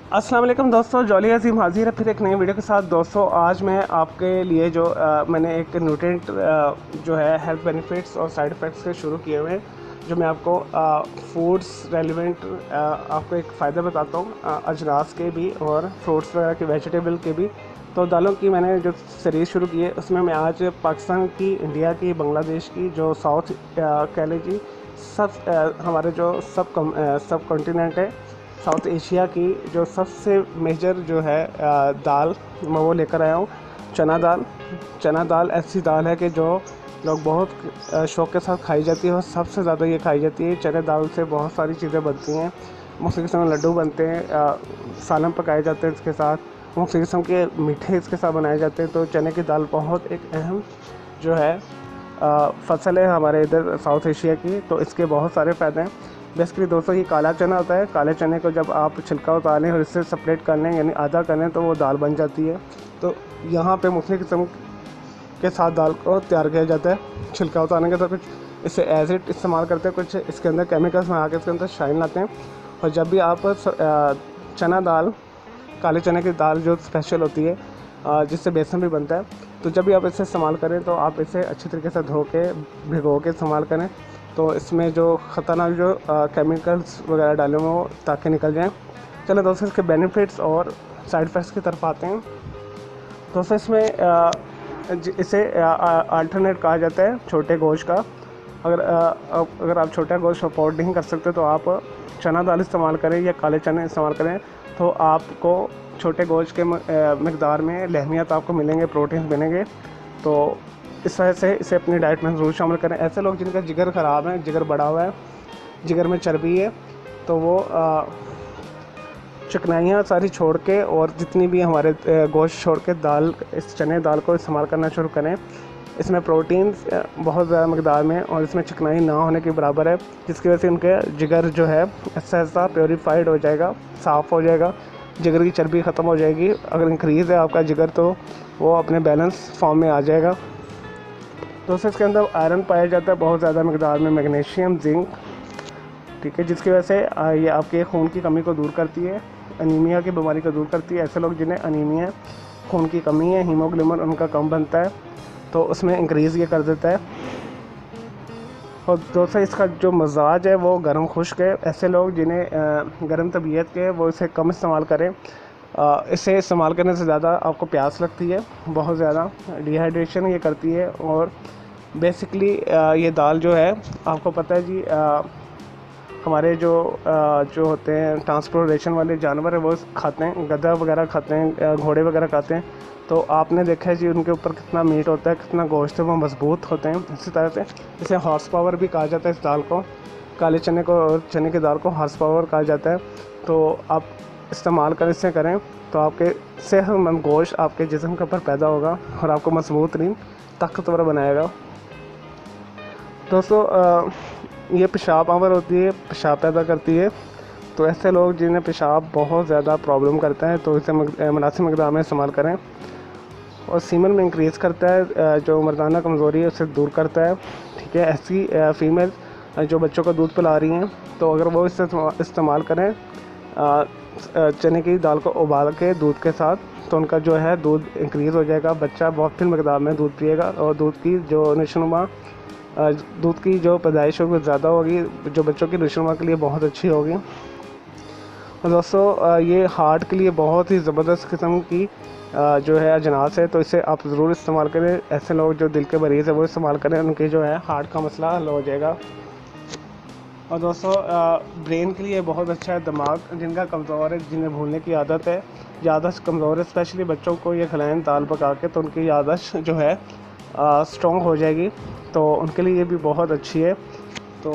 अस्सलाम वालेकुम दोस्तों, जॉली अजीम हाजिर है फिर एक नई वीडियो के साथ। दोस्तों आज मैं आपके लिए मैंने एक न्यूट्रिएंट जो है हेल्थ बेनिफिट्स और साइड इफ़ेक्ट्स के शुरू किए हुए हैं, जो मैं आपको फूड्स रेलिवेंट आपको एक फ़ायदा बताता हूँ, अजनास के भी और फ्रूट्स वगैरह के, वेजिटेबल के भी। तो दालों की मैंने जो सीरीज़ शुरू की है उसमें मैं आज पाकिस्तान की, इंडिया की, बांग्लादेश की, जो साउथ कह लीजिए हमारे जो सब कॉन्टिनेंट है, साउथ एशिया की जो सबसे मेजर जो है दाल, मैं वो लेकर आया हूँ। चना दाल ऐसी दाल है कि जो लोग बहुत शौक़ के साथ खाई जाती है और सबसे ज़्यादा ये खाई जाती है। चने दाल से बहुत सारी चीज़ें बनती हैं, मुख्तलिफ़ किस्म के लड्डू बनते हैं, सालन पकाए जाते हैं इसके साथ, मुख्तलिफ़ किस्म के मीठे इसके साथ बनाए जाते हैं। तो चने की दाल बहुत एक अहम जो है फसल है हमारे इधर साउथ एशिया की। तो इसके बहुत सारे फ़ायदे हैं। बेसिकली दोस्तों, ये काला चना होता है। काले चने को जब आप छिलका उतार लें और इससे सेपरेट कर लें, यानी आधा कर लें, तो वो दाल बन जाती है। तो यहाँ पे मुख्तलिफ़ किस्म के साथ दाल को तैयार किया जाता है। छिलका उतारने के साथ कुछ इसे एज इट इस्तेमाल करते हैं, कुछ इसके अंदर केमिकल्स में आके इसके अंदर शाइन लाते हैं। और जब भी आप चना दाल, काले चने की दाल जो स्पेशल होती है, जिससे बेसन भी बनता है, तो जब भी आप इसे इस्तेमाल करें तो आप इसे अच्छी तरीके से धो के, भिगो के इस्तेमाल करें। तो इसमें जो ख़तरनाक जो केमिकल्स वगैरह डाले हुए वो ताकि निकल जाएं। चलो दोस्तों, इसके बेनिफिट्स और साइड इफ़ेक्ट्स की तरफ आते हैं। दोस्तों, इसमें इसे अल्टरनेट कहा जाता है छोटे गोश्त का। अगर आप छोटा गोश्त अफोर्ड नहीं कर सकते तो आप चना दाल इस्तेमाल करें या काले चने इस्तेमाल करें, तो आपको छोटे गोश्त के मकदार में लहमियत आपको मिलेंगे, प्रोटीन मिलेंगे। तो इस वजह से इसे अपनी डाइट में ज़रूर शामिल करें। ऐसे लोग जिनका जिगर ख़राब है, जिगर बढ़ा हुआ है, जिगर में चर्बी है, तो वो चिकनाइयाँ सारी छोड़ के और जितनी भी हमारे गोश्त छोड़ के इस चने दाल को इस्तेमाल करना शुरू करें। इसमें प्रोटीन बहुत ज़्यादा मकदार में और इसमें चिकनाई ना होने के बराबर है, जिसकी वजह से उनके जिगर जो है ऐसा प्योरीफाइड हो जाएगा, साफ़ हो जाएगा, जिगर की चर्बी ख़त्म हो जाएगी। अगर इंक्रीज़ है आपका जिगर तो वो अपने बैलेंस फॉर्म में आ जाएगा। दोस्तों, इसके अंदर आयरन पाया जाता है बहुत ज़्यादा मकदार में, मैग्नीशियम, जिंक, ठीक है, जिसकी वजह से ये आपके खून की कमी को दूर करती है, अनीमिया की बीमारी को दूर करती है। ऐसे लोग जिन्हें अनीमिया, खून की कमी है, हीमोग्लोबिन उनका कम बनता है, तो उसमें इंक्रीज़ ये कर देता है। और दोस्तों, इसका जो मजाज है वो गर्म खुश्क है। ऐसे लोग जिन्हें गर्म तबीयत के, वो इसे कम इस्तेमाल करें। इसे इस्तेमाल करने से ज़्यादा आपको प्यास लगती है, बहुत ज़्यादा डिहाइड्रेशन ये करती है। और बेसिकली ये दाल जो है, आपको पता है जी, हमारे जो होते हैं ट्रांसपोर्टेशन वाले जानवर है वो खाते हैं, गधा वगैरह खाते हैं, घोड़े वगैरह खाते हैं। तो आपने देखा है जी उनके ऊपर कितना मीट होता है, कितना गोश्त है, वो मज़बूत होते हैं। इसी तरह से इसे हॉर्स पावर भी कहा जाता है। इस दाल को, काले चने को और चने की दाल को हॉर्स पावर कहा जाता है। तो आप इस्तेमाल इससे करें तो आपके सेहतमंद गोश्त आपके जिस्म के ऊपर पैदा होगा और आपको मजबूत नींद ताकतवर बनाएगा। दोस्तों, ये पेशाब पावर होती है, पेशाब पैदा करती है। तो ऐसे लोग जिन्हें पेशाब बहुत ज़्यादा प्रॉब्लम करता है तो इसे मुनासिब मकदार में इस्तेमाल करें। और सीमन में इंक्रीज़ करता है, जो मर्दाना कमज़ोरी है उसे दूर करता है, ठीक है। ऐसी फ़ीमेल जो बच्चों को दूध पिला रही हैं, तो अगर वो इसे इस्तेमाल करें चने की दाल को उबाल के दूध के साथ, तो उनका जो है दूध इंक्रीज़ हो जाएगा, बच्चा बहुत फिल मकदार में दूध पिएगा और दूध की जो नशोनुमा, दूध की जो पैदाइश होगी ज़्यादा होगी, जो बच्चों की नशोनुमा के लिए बहुत अच्छी होगी। और दोस्तों, ये हार्ट के लिए बहुत ही ज़बरदस्त किस्म की जो है अजनास है, तो इसे आप ज़रूर इस्तेमाल करें। ऐसे लोग जो दिल के मरीज़ है वो इस्तेमाल करें, उनके जो है हार्ट का मसला हल हो जाएगा। और दोस्तों, ब्रेन के लिए बहुत अच्छा है। दिमाग जिनका कमज़ोर है, जिन्हें भूलने की आदत है, याददाश्त कमज़ोर है, स्पेशली बच्चों को ये खिलाएं दाल पका के, तो उनकी याददाश्त जो है स्ट्रॉन्ग हो जाएगी, तो उनके लिए ये भी बहुत अच्छी है। तो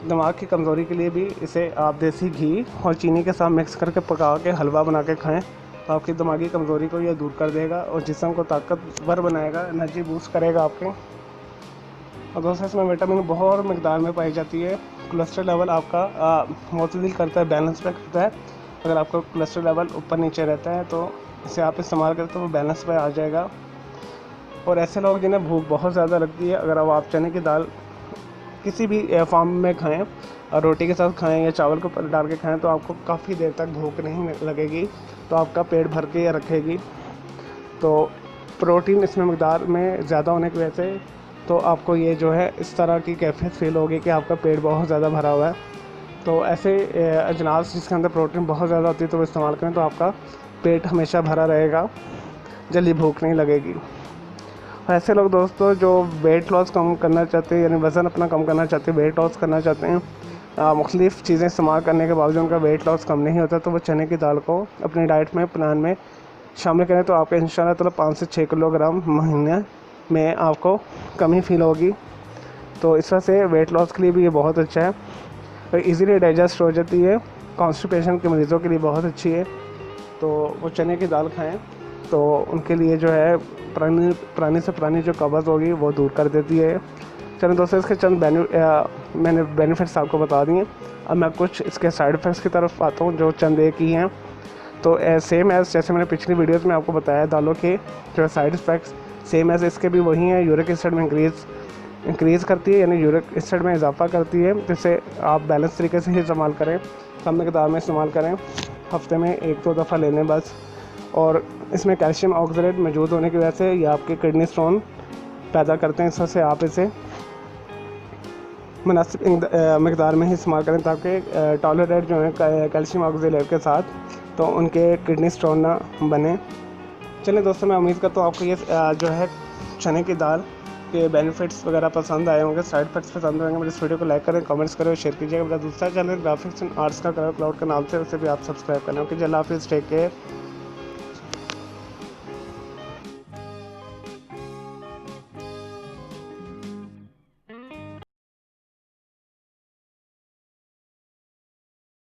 दिमाग की कमज़ोरी के लिए भी इसे आप देसी घी और चीनी के साथ मिक्स करके पका के हलवा बना के खाएँ, तो आपकी दिमागी कमज़ोरी को ये दूर कर देगा और जिस्म को ताकतवर बनाएगा, एनर्जी बूस्ट करेगा आपके। और दोस्तों, इसमें विटामिन बहुत मकदार में पाई जाती है। कोलेस्ट्रॉल लेवल आपका मुतदिल करता है, बैलेंस पे करता है। अगर आपका कोलेस्ट्रॉल लेवल ऊपर नीचे रहता है तो इसे आप इस्तेमाल करें तो वो बैलेंस पे आ जाएगा। और ऐसे लोग जिन्हें भूख बहुत ज़्यादा लगती है, अगर अब आप चने की दाल किसी भी फॉर्म में खाएं, रोटी के साथ खाएं या चावल को डाल के खाएं तो आपको काफ़ी देर तक भूख नहीं लगेगी, तो आपका पेट भर के रखेगी। तो प्रोटीन इसमें मकदार में ज़्यादा होने की वजह से तो आपको ये जो है इस तरह की कैफियत फील होगी कि आपका पेट बहुत ज़्यादा भरा हुआ है। तो ऐसे अजनास जिसके अंदर प्रोटीन बहुत ज़्यादा होती है तो वो इस्तेमाल करें तो आपका पेट हमेशा भरा रहेगा, जल्दी भूख नहीं लगेगी। ऐसे लोग दोस्तों जो वेट लॉस कम करना चाहते हैं, यानी वज़न अपना कम करना चाहते हैं, वेट लॉस करना चाहते हैं, मुख्तलिफ़ चीज़ें इस्तेमाल करने के बावजूद उनका वेट लॉस कम नहीं होता, तो वो चने की दाल को अपनी डाइट में प्लान में शामिल करें तो आपका इंशाल्लाह ताला 5 से 6 किलोग्राम महीने में आपको कमी फील होगी। तो इस वजह से वेट लॉस के लिए भी ये बहुत अच्छा है और इजीली डाइजेस्ट हो जाती है। कॉन्स्टिपेशन के मरीज़ों के लिए बहुत अच्छी है, तो वो चने की दाल खाएं तो उनके लिए जो है पुरानी से पुरानी जो कब्ज़ होगी वो दूर कर देती है। चलो दोस्तों, इसके चंद मैंने बेनिफिट्स आपको बता दिए। अब मैं कुछ इसके साइड इफ़ेक्ट्स की तरफ आता हूँ जो चंद एक ही हैं। तो सेम एज़ जैसे मैंने पिछली वीडियोज़ में आपको बताया दालों के जो साइड इफ़ेक्ट्स सेम एज़ इसके भी वही हैं। यूरिक एसिड में इंक्रीज़ करती है, यानी यूरिक एसिड में इजाफा करती है, जिससे आप बैलेंस तरीके से ही इस्तेमाल करें, कम मकदार में इस्तेमाल करें, हफ्ते में 1-2 दफ़ा ले लें बस। और इसमें कैल्शियम ऑक्सलेट मौजूद होने की वजह से ये आपके किडनी स्टोन पैदा करते हैं। इस वजह से आप इसे मुनासिब मकदार में ही इस्तेमाल करें ताकि टॉलरेट जो है कैल्शियम ऑक्सलेट के साथ, तो उनके किडनी स्टोन ना बने। चलिए दोस्तों, मैं उम्मीद करता हूँ आपको ये जो है चने की दाल के बेनिफिट्स वगैरह पसंद आए होंगे, साइड इफेक्ट्स पसंद आएंगे। मेरे इस वीडियो को लाइक करें, कमेंट्स करें और शेयर कीजिएगा। मेरा दूसरा चैनल ग्राफिक्स एंड आर्ट्स का कलर क्लाउड का नाम से, उसे भी आप सब्सक्राइब करना। ओके, अल्लाह हाफिज़, टेक केयर।